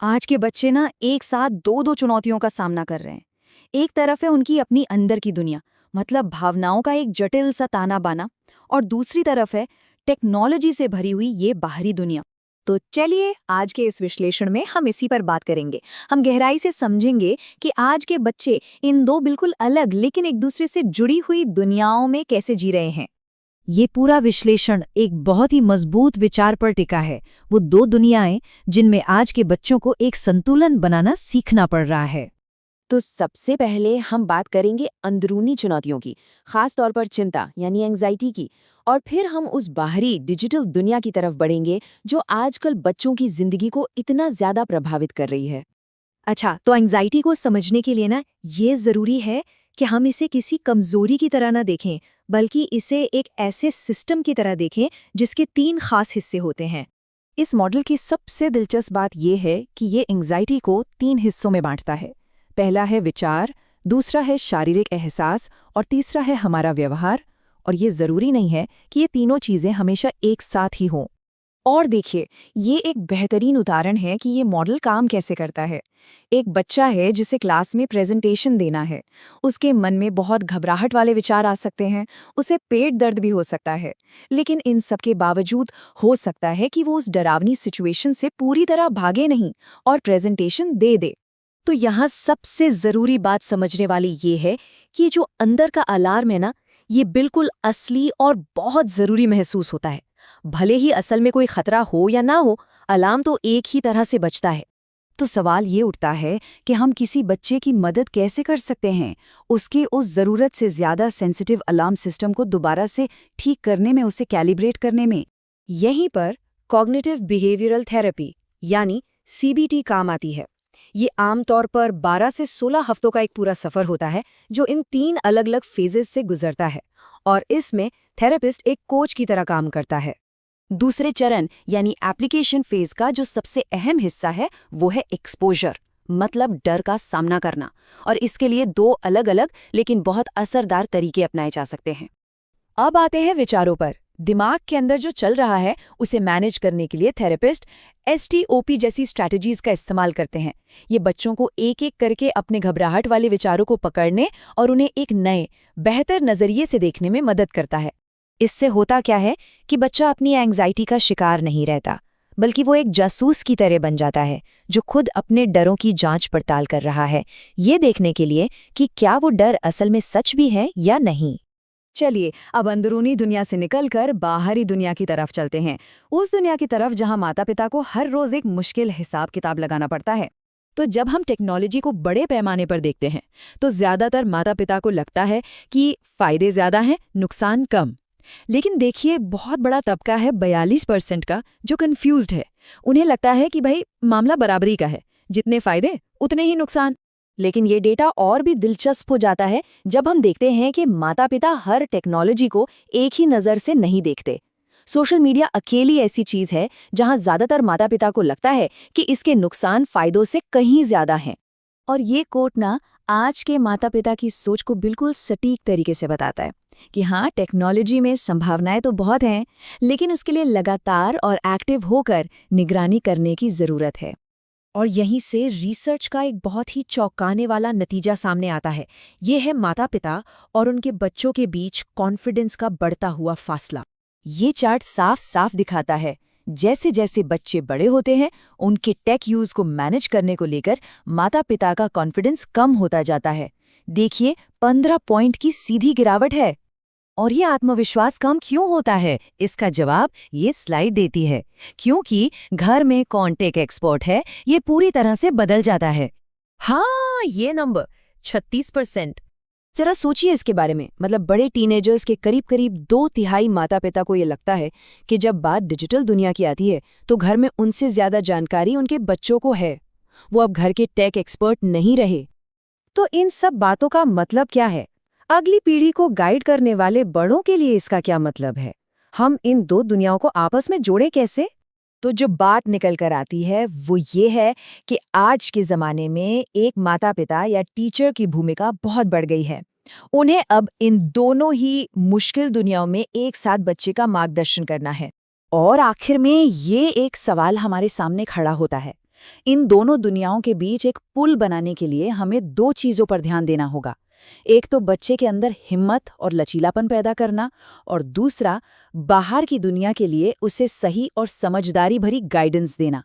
आज के बच्चे ना एक साथ दो दो चुनौतियों का सामना कर रहे हैं। एक तरफ है उनकी अपनी अंदर की दुनिया, मतलब भावनाओं का एक जटिल सा ताना बाना, और दूसरी तरफ है टेक्नोलॉजी से भरी हुई ये बाहरी दुनिया। तो चलिए आज के इस विश्लेषण में हम इसी पर बात करेंगे। हम गहराई से समझेंगे कि आज के बच्चे इन दो बिल्कुल अलग लेकिन एक दूसरे से जुड़ी हुई दुनियाओं में कैसे जी रहे हैं। ये पूरा विश्लेषण एक बहुत ही मजबूत विचार पर टिका है। वो दो दुनियाएं जिनमें आज के बच्चों को एक संतुलन बनाना सीखना पड़ रहा है। तो सबसे पहले हम बात करेंगे अंदरूनी चुनौतियों की, खास तौर पर चिंता यानी एंजाइटी की, और फिर हम उस बाहरी डिजिटल दुनिया की तरफ बढ़ेंगे जो आजकल बच्चों की जिंदगी को इतना ज्यादा प्रभावित कर रही है। अच्छा, तो एंजाइटी को समझने के लिए ना ये जरूरी है कि हम इसे किसी कमजोरी की तरह ना देखें, बल्कि इसे एक ऐसे सिस्टम की तरह देखें जिसके तीन खास हिस्से होते हैं। इस मॉडल की सबसे दिलचस्प बात यह है कि ये एंग्जाइटी को 3 हिस्सों में बांटता है। पहला है विचार, दूसरा है शारीरिक एहसास और तीसरा है हमारा व्यवहार। और ये जरूरी नहीं है कि ये तीनों चीजें हमेशा एक साथ ही हों। और देखिए, ये एक बेहतरीन उदाहरण है कि ये मॉडल काम कैसे करता है। एक बच्चा है जिसे क्लास में प्रेजेंटेशन देना है। उसके मन में बहुत घबराहट वाले विचार आ सकते हैं, उसे पेट दर्द भी हो सकता है। लेकिन इन सब के बावजूद हो सकता है कि वो उस डरावनी सिचुएशन से पूरी तरह भागे नहीं और प्रेजेंटेशन दे दे। तो यहाँ सबसे ज़रूरी बात समझने वाली ये है कि जो अंदर का अलार्म है ना, ये बिल्कुल असली और बहुत ज़रूरी महसूस होता है। भले ही असल में कोई खतरा हो या ना हो, अलार्म तो एक ही तरह से बजता है। तो सवाल ये उठता है कि हम किसी बच्चे की मदद कैसे कर सकते हैं, उसके उस ज़रूरत से ज़्यादा सेंसिटिव अलार्म सिस्टम को दोबारा से ठीक करने में, उसे कैलिब्रेट करने में। यहीं पर कॉग्निटिव बिहेवियरल थेरेपी यानी CBT काम आती है। ये आमतौर पर 12 से 16 हफ्तों का एक पूरा सफ़र होता है जो इन 3 अलग-अलग फेजेस से गुजरता है, और इसमें थेरेपिस्ट एक कोच की तरह काम करता है। दूसरे चरण यानी एप्लीकेशन फेज का जो सबसे अहम हिस्सा है वो है एक्सपोजर, मतलब डर का सामना करना। और इसके लिए 2 अलग-अलग लेकिन बहुत असरदार तरीके अपनाए जा सकते हैं। अब आते हैं विचारों पर। दिमाग के अंदर जो चल रहा है उसे मैनेज करने के लिए थेरेपिस्ट STOP जैसी स्ट्रैटेजीज का इस्तेमाल करते हैं। ये बच्चों को एक एक करके अपने घबराहट वाले विचारों को पकड़ने और उन्हें एक नए, बेहतर नजरिए से देखने में मदद करता है। इससे होता क्या है कि बच्चा अपनी एंग्जाइटी का शिकार नहीं रहता, बल्कि वो एक जासूस की तरह बन जाता है जो खुद अपने डरों की जांच पड़ताल कर रहा है, ये देखने के लिए कि क्या वो डर असल में सच भी है या नहीं। चलिए अब अंदरूनी दुनिया से निकलकर बाहरी दुनिया की तरफ चलते हैं, उस दुनिया की तरफ जहां माता पिता को हर रोज एक मुश्किल हिसाब किताब लगाना पड़ता है। तो जब हम टेक्नोलॉजी को बड़े पैमाने पर देखते हैं तो ज्यादातर माता पिता को लगता है कि फायदे ज्यादा हैं, नुकसान कम। लेकिन देखिए, बहुत बड़ा तबका है 42% का जो कंफ्यूज्ड है। उन्हें लगता है कि भाई मामला बराबरी का है, जितने फायदे उतने ही नुकसान। लेकिन ये डेटा और भी दिलचस्प हो जाता है जब हम देखते हैं कि माता पिता हर टेक्नोलॉजी को एक ही नज़र से नहीं देखते। सोशल मीडिया अकेली ऐसी चीज़ है जहां ज़्यादातर माता पिता को लगता है कि इसके नुकसान फायदों से कहीं ज़्यादा हैं। और ये कोट ना आज के माता पिता की सोच को बिल्कुल सटीक तरीके से बताता है कि हाँ, टेक्नोलॉजी में संभावनाएं तो बहुत हैं, लेकिन उसके लिए लगातार और एक्टिव होकर निगरानी करने की ज़रूरत है। और यहीं से रिसर्च का एक बहुत ही चौंकाने वाला नतीजा सामने आता है। ये है माता पिता और उनके बच्चों के बीच कॉन्फिडेंस का बढ़ता हुआ फासला। ये चार्ट साफ साफ दिखाता है जैसे जैसे बच्चे बड़े होते हैं, उनके टेक यूज को मैनेज करने को लेकर माता पिता का कॉन्फिडेंस कम होता जाता है। देखिए, 15 पॉइंट की सीधी गिरावट है। और ये आत्मविश्वास कम क्यों होता है, इसका जवाब ये स्लाइड देती है। क्योंकि घर में कौन टेक एक्सपर्ट है ये पूरी तरह से बदल जाता है। हाँ, ये नंबर 36%। जरा सोचिए इसके बारे में। मतलब बड़े टीनेजर्स के करीब करीब 2/3 माता पिता को ये लगता है कि जब बात डिजिटल दुनिया की आती है तो घर में उनसे ज्यादा जानकारी उनके बच्चों को है। वो अब घर के टेक एक्सपर्ट नहीं रहे। तो इन सब बातों का मतलब क्या है? अगली पीढ़ी को गाइड करने वाले बड़ों के लिए इसका क्या मतलब है? हम इन दो दुनियाओं को आपस में जोड़े कैसे? तो जो बात निकल कर आती है वो ये है कि आज के ज़माने में एक माता-पिता या टीचर की भूमिका बहुत बढ़ गई है। उन्हें अब इन दोनों ही मुश्किल दुनियाओं में एक साथ बच्चे का मार्गदर्शन करना है। और आखिर में ये एक सवाल हमारे सामने खड़ा होता है इन दोनों दुनियाओं के बीच एक पुल बनाने के लिए हमें 2 चीज़ों पर ध्यान देना होगा। एक तो बच्चे के अंदर हिम्मत और लचीलापन पैदा करना, और दूसरा बाहर की दुनिया के लिए उसे सही और समझदारी भरी गाइडेंस देना।